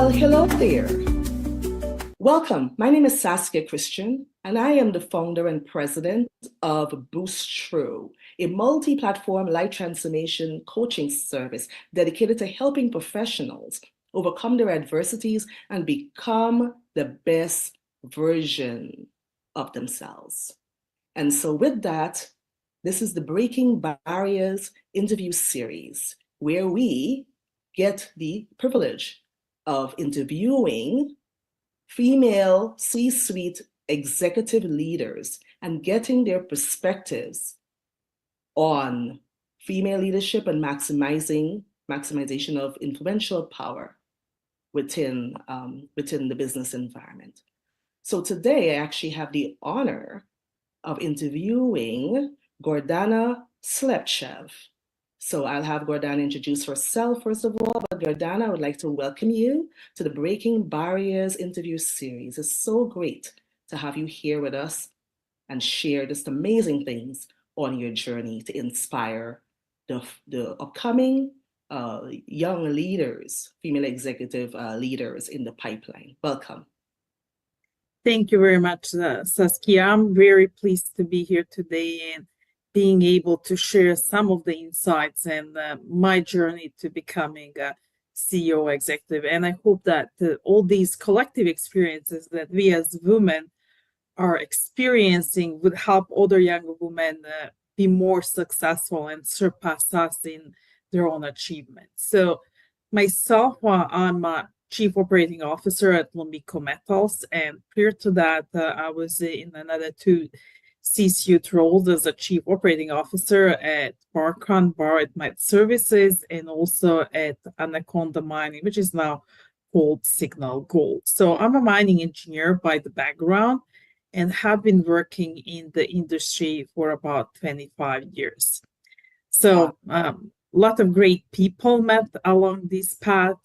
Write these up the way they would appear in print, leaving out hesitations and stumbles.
Well, hello there. Welcome. My name is Saskia Christian, and I am the founder and president of BoostThru, a multi-platform life transformation coaching service dedicated to helping professionals overcome their adversities and become the best version of themselves. And so with that, this is the Breaking Barriers interview series, where we get the privilege of interviewing female C-suite executive leaders and getting their perspectives on female leadership and maximization of influential power within the business environment. So today I actually have the honor of interviewing Gordana Slepcev. So I'll have Gordana introduce herself first of all, but Gordana, I would like to welcome you to the Breaking Barriers interview series. It's so great to have you here with us and share just amazing things on your journey to inspire the upcoming young leaders, female executive leaders in the pipeline. Welcome. Thank you very much, Saskia. I'm very pleased to be here today and being able to share some of the insights and my journey to becoming a CEO executive. And I hope that all these collective experiences that we as women are experiencing would help other younger women be more successful and surpass us in their own achievements. So myself, I'm a Chief Operating Officer at Lomiko Metals, and prior to that, I was in another two C-suite roles as a Chief Operating Officer at Barrett Met Services and also at Anaconda Mining, which is now called Signal Gold. So I'm a mining engineer by the background and have been working in the industry for about 25 years. So a lot of great people met along this path,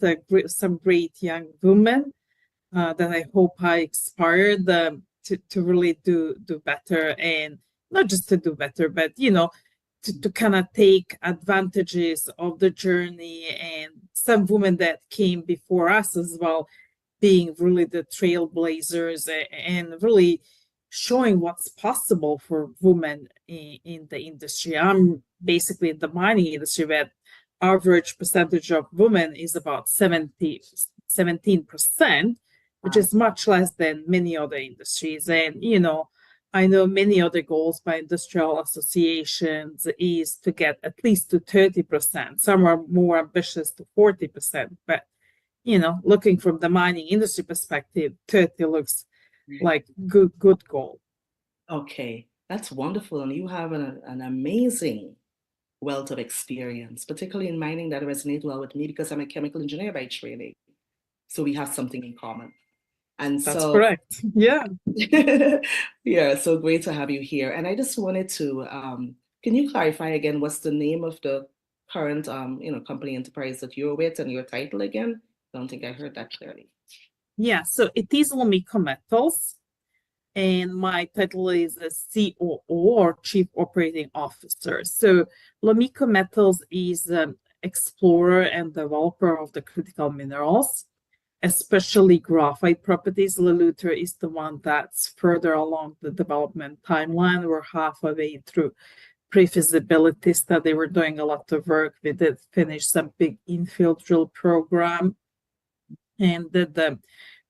some great young women that I hope I inspired to really do better, and not just to do better, but to kind of take advantages of the journey, and some women that came before us as well, being really the trailblazers and really showing what's possible for women in the industry. I'm basically in the mining industry, where average percentage of women is about 17%, which is much less than many other industries. And, I know many other goals by industrial associations is to get at least to 30%. Some are more ambitious to 40%. But, looking from the mining industry perspective, 30 looks like good goal. Okay, that's wonderful. And you have an amazing wealth of experience, particularly in mining, that resonates well with me because I'm a chemical engineer by training. So we have something in common. And that's correct. Yeah. Yeah, so great to have you here. And I just wanted to, can you clarify again, what's the name of the current, company enterprise that you're with and your title again? I don't think I heard that clearly. Yeah, so it is Lomiko Metals, and my title is a COO, or Chief Operating Officer. So Lomiko Metals is an explorer and developer of the critical minerals, especially graphite properties. Leluter is the one that's further along the development timeline. We're halfway through pre-feasibility study. We're doing a lot of work. We did finish some big infill drill program and did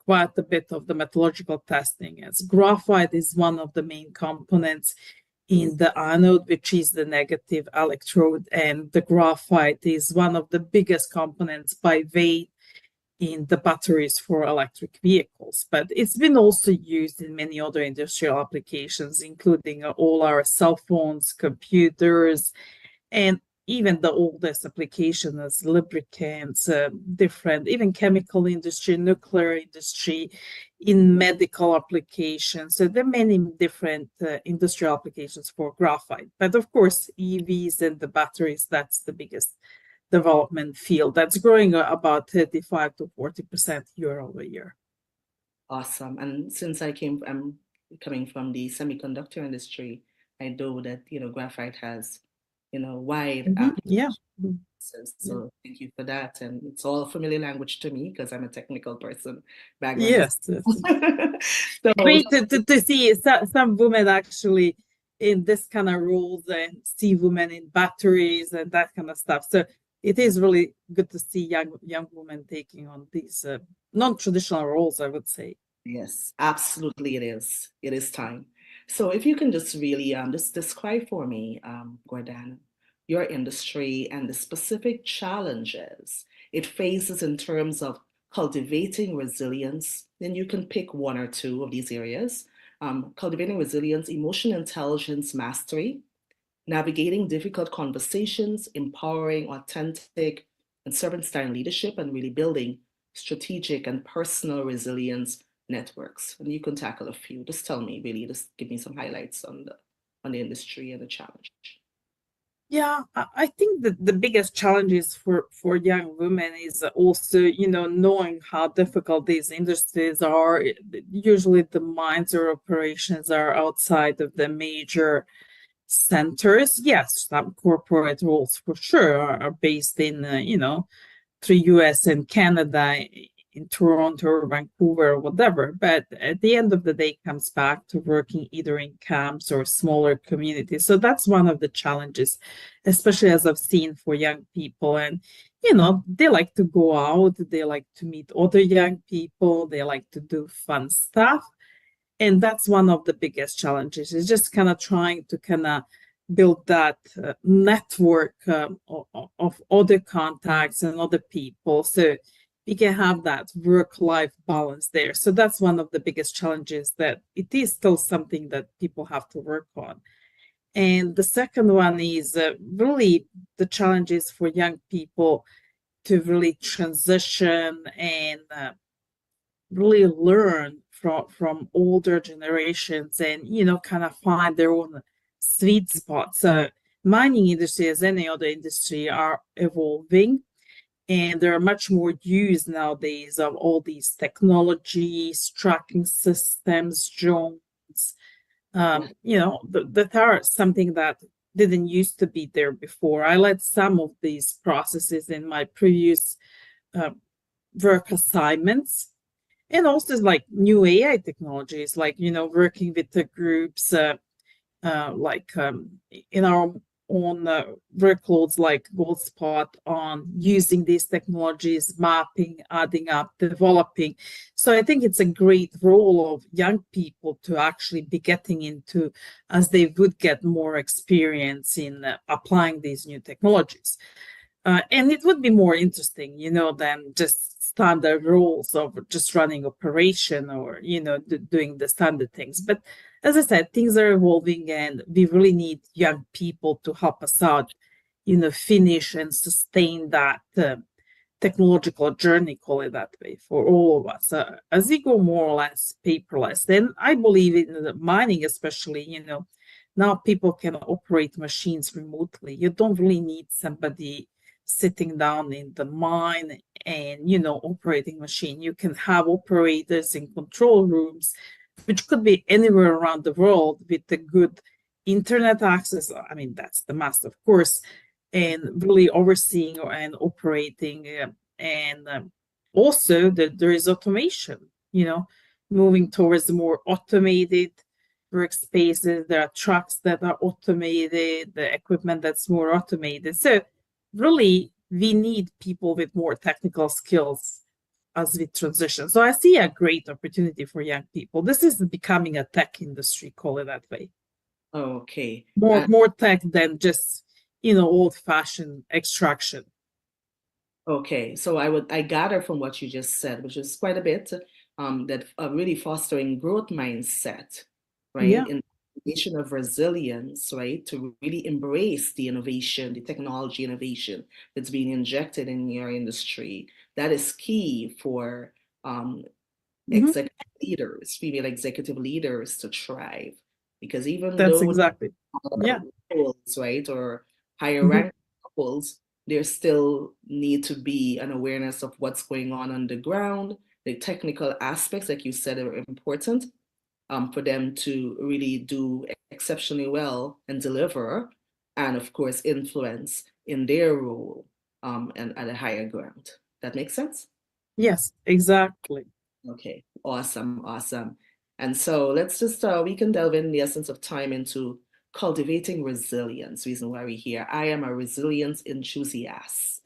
quite a bit of the metallurgical testing, as graphite is one of the main components in the anode, which is the negative electrode, and the graphite is one of the biggest components by weight in the batteries for electric vehicles. But it's been also used in many other industrial applications, including all our cell phones, computers, and even the oldest application as lubricants, different, even chemical industry, nuclear industry, in medical applications. So there are many different industrial applications for graphite. But of course, EVs and the batteries, that's the biggest development field. That's growing about 35 to 40% year over year. Awesome. And since I'm coming from the semiconductor industry, I know that, graphite has wide Yeah. access. So thank you for that. And it's all familiar language to me because I'm a technical person background as Yes. Yes. so Great to see some women actually in this kind of roles and see women in batteries and that kind of stuff. So it is really good to see young women taking on these non-traditional roles, I would say. yes, absolutely it is. It is time. So if you can just really just describe for me, Gordana, your industry and the specific challenges it faces in terms of cultivating resilience, then you can pick one or two of these areas. Cultivating resilience, emotional intelligence mastery, navigating difficult conversations, empowering authentic and servant-style leadership, and really building strategic and personal resilience networks. And you can tackle a few. Just tell me, really, just give me some highlights on the industry and the challenge. Yeah, I think that the biggest challenges for young women is also, knowing how difficult these industries are. Usually the mines or operations are outside of the major centers. Yes, some corporate roles for sure are based in, through US and Canada, in Toronto or Vancouver or whatever. But at the end of the day, it comes back to working either in camps or smaller communities. So that's one of the challenges, especially as I've seen for young people. And, they like to go out, they like to meet other young people, they like to do fun stuff. And that's one of the biggest challenges, is just kind of trying to kind of build that network of other contacts and other people, so we can have that work-life balance there. So that's one of the biggest challenges, that it is still something that people have to work on. And the second one is really the challenges for young people to really transition and really learn from older generations, and kind of find their own sweet spot. So mining industry, as any other industry, are evolving, and there are much more use nowadays of all these technologies, tracking systems, drones, that are something that didn't used to be there before. I led some of these processes in my previous work assignments. And also like new AI technologies, like, working with the groups, in our own workloads, like Goldspot, on using these technologies, mapping, adding up, developing. So I think it's a great role of young people to actually be getting into, as they would get more experience in applying these new technologies. And it would be more interesting, than just standard roles of just running operation, or, doing the standard things. But as I said, things are evolving, and we really need young people to help us out, finish and sustain that technological journey, call it that way, for all of us. As we go more or less paperless, then I believe in the mining, especially, now people can operate machines remotely. You don't really need somebody sitting down in the mine and operating machine. You can have operators in control rooms, which could be anywhere around the world, with the good internet access. I mean, that's the must, of course, and really overseeing and operating. And also that there is automation, moving towards the more automated workspaces. There are trucks that are automated, the equipment that's more automated. So really, we need people with more technical skills as we transition. So I see a great opportunity for young people. This is becoming a tech industry, call it that way. Okay. More tech than just, old-fashioned extraction. Okay, so I gather from what you just said, which is quite a bit, that really fostering growth mindset, right? Yeah. In the nation of resilience, right? To really embrace the innovation, the technology innovation that's being injected in your industry. That is key for executive leaders, female executive leaders, to thrive. Because even That's those exactly. Yeah. roles, right, or higher Mhm. rank roles, there still need to be an awareness of what's going on the ground. The technical aspects, like you said, are important for them to really do exceptionally well and deliver. and of course influence in their role and at a higher ground. That makes sense? Yes, exactly. Okay, awesome, awesome. And so let's just, we can delve in the essence of time into cultivating resilience, reason why we're here. I am a resilience enthusiast.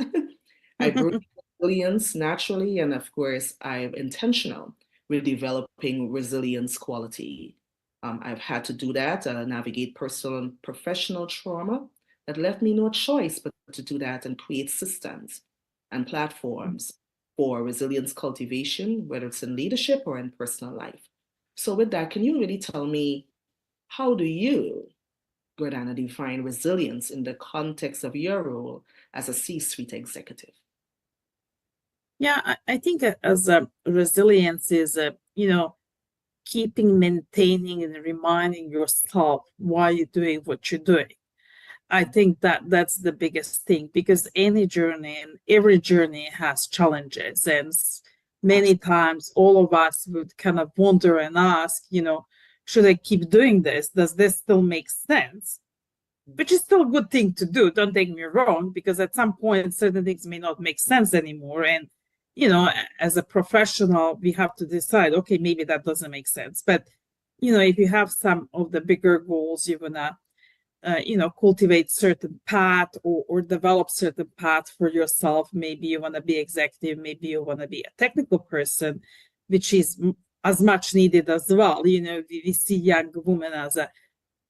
I bring resilience naturally, and of course, I'm intentional with developing resilience quality. I've had to do that, navigate personal and professional trauma that left me no choice but to do that and create systems and platforms for resilience cultivation, whether it's in leadership or in personal life. So, with that, can you really tell me how do you, Gordana, define resilience in the context of your role as a C-suite executive? Yeah, I think as a resilience is keeping, maintaining, and reminding yourself why you're doing what you're doing. I think that's the biggest thing, because any journey and every journey has challenges, and many times all of us would kind of wonder and ask, should I keep doing this? Does this still make sense? Which is still a good thing to do, don't take me wrong, because at some point certain things may not make sense anymore. And, as a professional, we have to decide, okay, maybe that doesn't make sense. But, if you have some of the bigger goals, you're gonna cultivate certain path, or develop certain path for yourself. Maybe you want to be executive, maybe you want to be a technical person, which is as much needed as well. We see young women as a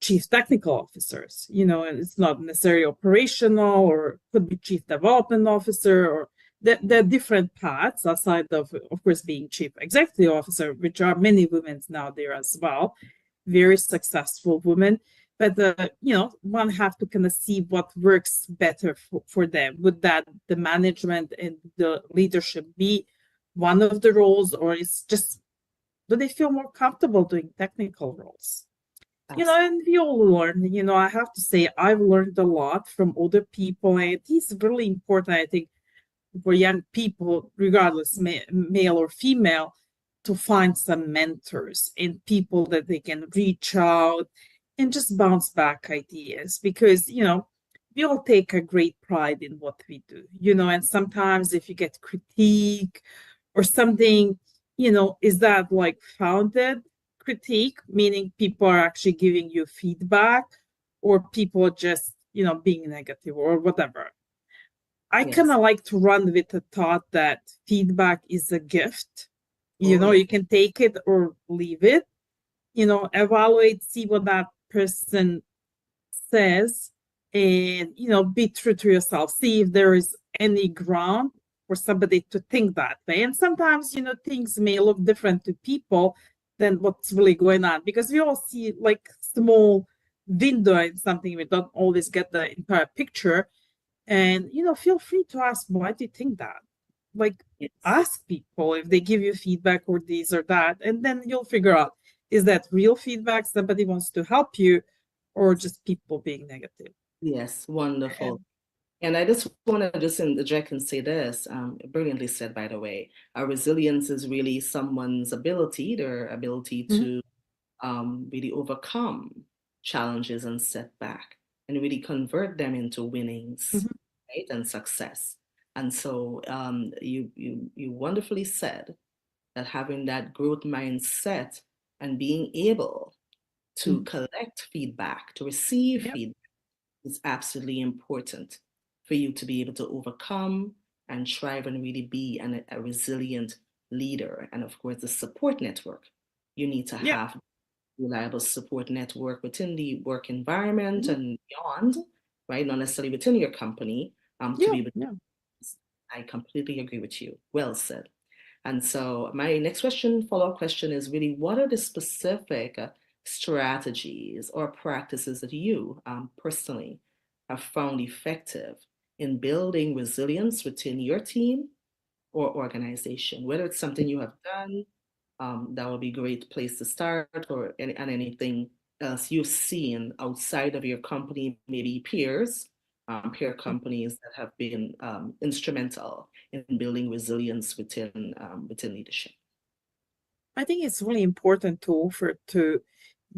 chief technical officers, it's not necessarily operational, or could be chief development officer, or there are different paths aside of course, being chief executive officer, which are many women now there as well, very successful women. But one have to kind of see what works better for them. Would that the management and the leadership be one of the roles, or is just, do they feel more comfortable doing technical roles? And we all learn. I have to say, I've learned a lot from other people, and it is really important, I think, for young people, regardless male or female, to find some mentors and people that they can reach out and just bounce back ideas, because we all take a great pride in what we do, and sometimes if you get critique or something, is that like founded critique, meaning people are actually giving you feedback, or people just being negative or whatever. I kind of like to run with the thought that feedback is a gift. You can take it or leave it, evaluate, see what that person says, and, be true to yourself. See if there is any ground for somebody to think that way. And sometimes, things may look different to people than what's really going on, because we all see like small window in something. We don't always get the entire picture. And, feel free to ask, why do you think that? Like, ask people if they give you feedback or this or that, and then you'll figure out, is that real feedback, somebody wants to help you, or just people being negative? Yes, wonderful. And I just want to just interject and say this, brilliantly said, by the way. Our resilience is really someone's ability, their ability to really overcome challenges and setback and really convert them into winnings, right, and success. And so you wonderfully said that having that growth mindset and being able to collect feedback, to receive feedback, is absolutely important for you to be able to overcome and thrive and really be a resilient leader. And of course, the support network. You need to have reliable support network within the work environment and beyond, right? Not necessarily within your company, to be able to. I completely agree with you. Well said. And so my next question, follow-up question is really, what are the specific strategies or practices that you personally have found effective in building resilience within your team or organization? Whether it's something you have done, that would be a great place to start, or anything else you've seen outside of your company, maybe peers, peer companies that have been instrumental in building resilience within leadership. I think it's really important to offer to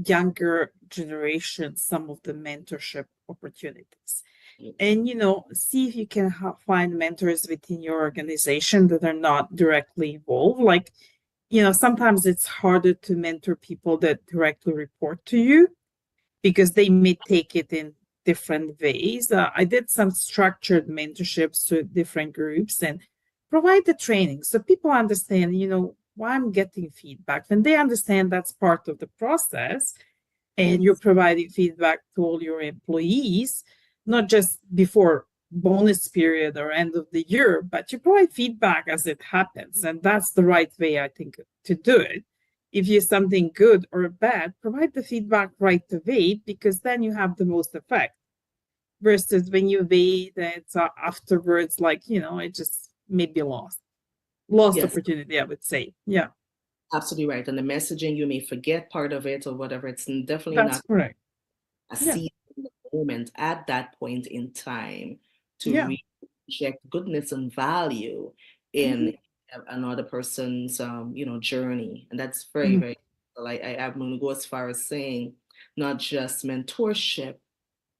younger generation some of the mentorship opportunities. And, see if you can find mentors within your organization that are not directly involved. Like, sometimes it's harder to mentor people that directly report to you because they may take it in different ways. I did some structured mentorships to different groups and provide the training so people understand, why I'm getting feedback. When they understand that's part of the process, and you're providing feedback to all your employees, not just before bonus period or end of the year, but you provide feedback as it happens. And that's the right way, I think, to do it. If you something good or bad, provide the feedback right away, because then you have the most effect. Versus when you wait and it's afterwards, like, it just may be lost. Lost Yes, opportunity, I would say. Yeah, absolutely right. And the messaging, you may forget part of it or whatever. It's definitely that's not correct. a Yeah, seed in the moment at that point in time to yeah. reject goodness and value Mhm. in another person's journey. And that's very, Mhm. very like I'm going to go as far as saying not just mentorship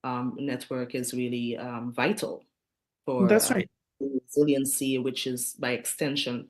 network is really vital for That's right. resiliency, which is by extension